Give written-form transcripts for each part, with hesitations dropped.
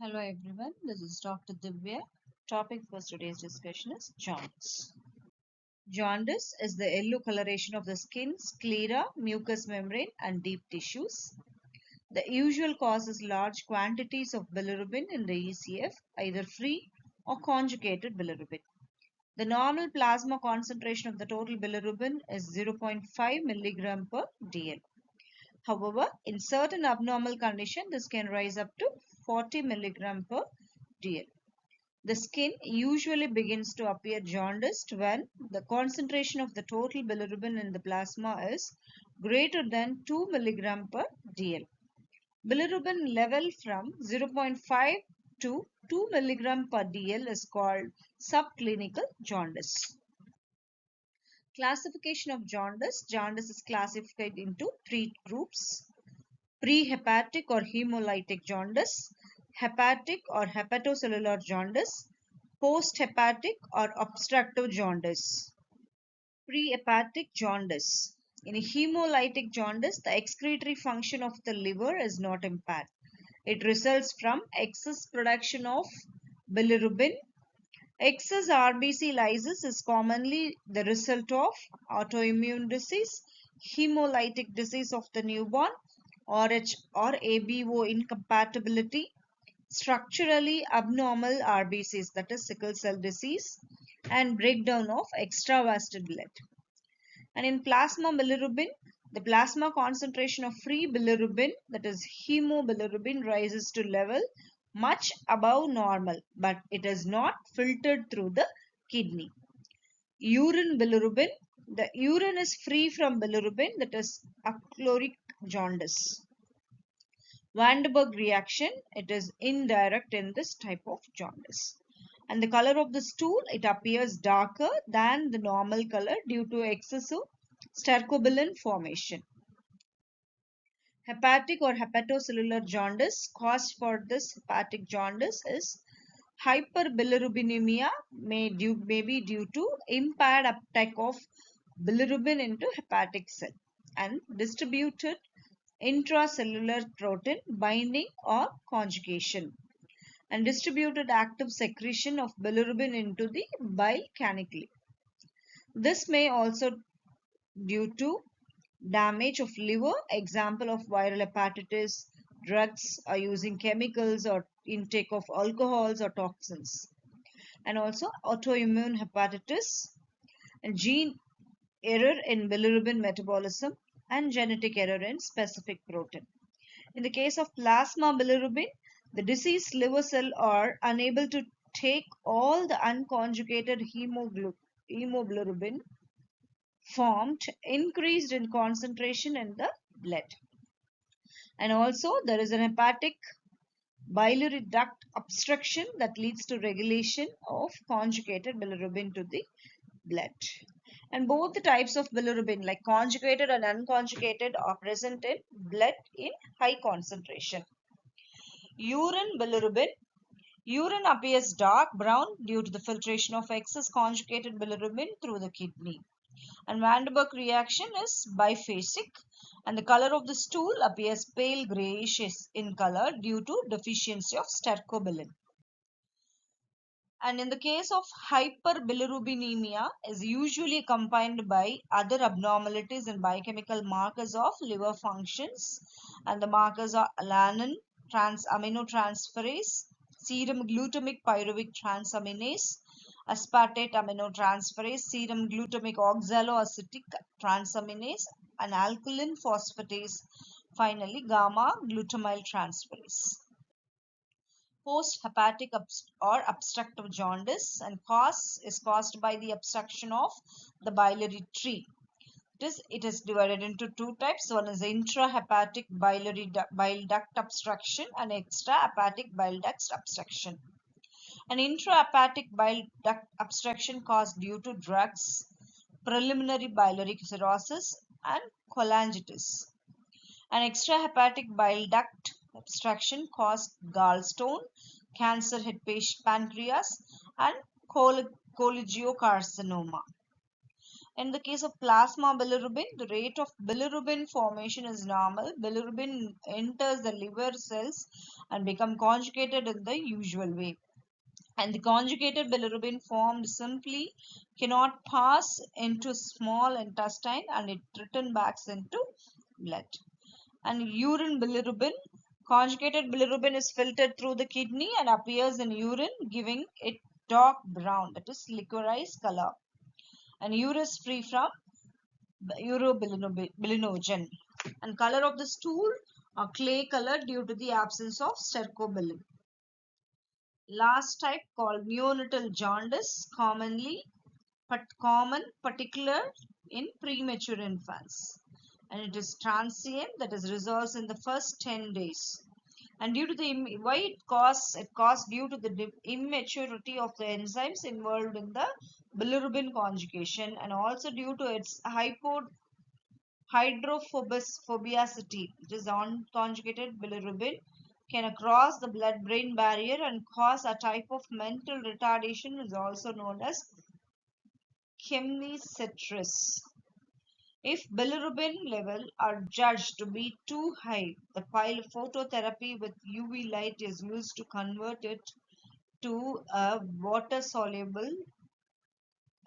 Hello everyone, this is Dr. Divya. Topic for today's discussion is jaundice. Jaundice is the yellow coloration of the skin, sclera, mucous membrane, and deep tissues. The usual cause is large quantities of bilirubin in the ECF, either free or conjugated bilirubin. The normal plasma concentration of the total bilirubin is 0.5 milligram per dl. However, in certain abnormal conditions, this can rise up to 40 milligram per dl. The skin usually begins to appear jaundiced when the concentration of the total bilirubin in the plasma is greater than 2 milligram per dl. Bilirubin level from 0.5 to 2 milligram per dl is called subclinical jaundice. Classification of jaundice. Jaundice is classified into three groups: prehepatic or hemolytic jaundice, hepatic or hepatocellular jaundice, post-hepatic or obstructive jaundice. Prehepatic jaundice. In hemolytic jaundice, the excretory function of the liver is not impaired. It results from excess production of bilirubin. Excess RBC lysis is commonly the result of autoimmune disease, hemolytic disease of the newborn, RH or ABO incompatibility, structurally abnormal RBCs, that is sickle cell disease, and breakdown of extravascular blood. And in plasma bilirubin, the plasma concentration of free bilirubin, that is hemobilirubin, rises to level much above normal, but it is not filtered through the kidney. Urine bilirubin, the urine is free from bilirubin, that is achloric jaundice. Vandenberg reaction, it is indirect in this type of jaundice. And the color of the stool, it appears darker than the normal color due to excessive stercobilin formation. Hepatic or hepatocellular jaundice, cause for this hepatic jaundice is hyperbilirubinemia, may be due to impaired uptake of bilirubin into hepatic cell and distributed intracellular protein binding or conjugation, and distributed active secretion of bilirubin into the bile canaliculi. This may also due to damage of liver, example of viral hepatitis, drugs, or using chemicals or intake of alcohols or toxins, and also autoimmune hepatitis and gene error in bilirubin metabolism and genetic error in specific protein. In the case of plasma bilirubin, the diseased liver cell are unable to take all the unconjugated hemobilirubin formed, increased in concentration in the blood. And also there is an hepatic biliary duct obstruction that leads to regulation of conjugated bilirubin to the blood. And both the types of bilirubin, like conjugated and unconjugated, are present in blood in high concentration. Urine bilirubin. Urine appears dark brown due to the filtration of excess conjugated bilirubin through the kidney. And Vandenberg reaction is biphasic, and the color of the stool appears pale grayish in color due to deficiency of stercobilin. And in the case of hyperbilirubinemia is usually accompanied by other abnormalities and biochemical markers of liver functions, and the markers are alanine aminotransferase, serum glutamic pyruvic transaminase, aspartate aminotransferase, serum glutamic oxaloacetic transaminase, and alkaline phosphatase, finally gamma glutamyl transferase. Post-hepatic or obstructive jaundice, and cause is caused by the obstruction of the biliary tree. It is divided into two types. One is intrahepatic bile duct obstruction and extrahepatic bile duct obstruction. An intrahepatic bile duct obstruction caused due to drugs, preliminary biliary cirrhosis, and cholangitis. An extrahepatic bile duct obstruction caused gallstone, cancer hit pancreas, and cholangiocarcinoma. In the case of plasma bilirubin, the rate of bilirubin formation is normal. Bilirubin enters the liver cells and become conjugated in the usual way. And the conjugated bilirubin formed simply cannot pass into small intestine and it returns back into blood. And urine bilirubin, conjugated bilirubin is filtered through the kidney and appears in urine, giving it dark brown, that is liquorized color. And urine is free from urobilinogen. And color of the stool are clay color due to the absence of stercobilin. Last type called neonatal jaundice, common particular in premature infants, and it is transient, that is resolves in the first 10 days. And due to the why it caused due to the immaturity of the enzymes involved in the bilirubin conjugation, and also due to its hydrophobicity, it is unconjugated bilirubin can cross the blood-brain barrier and cause a type of mental retardation, which is also known as chemnicetris. If bilirubin level are judged to be too high, the phototherapy with UV light is used to convert it to a water soluble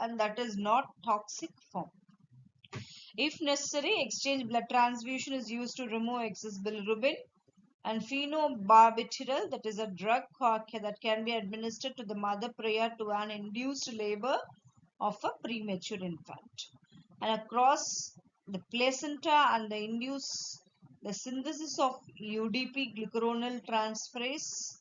and that is not toxic form. If necessary, exchange blood transfusion is used to remove excess bilirubin, and phenobarbital, that is a drug that can be administered to the mother prior to an induced labor of a premature infant. And across the placenta and the synthesis of UDP glucuronal transferase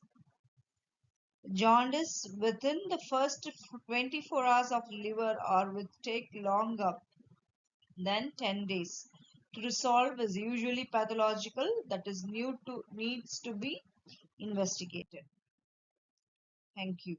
jaundice within the first 24 hours of liver or will take longer than 10 days to resolve is usually pathological, that is needs to be investigated. Thank you.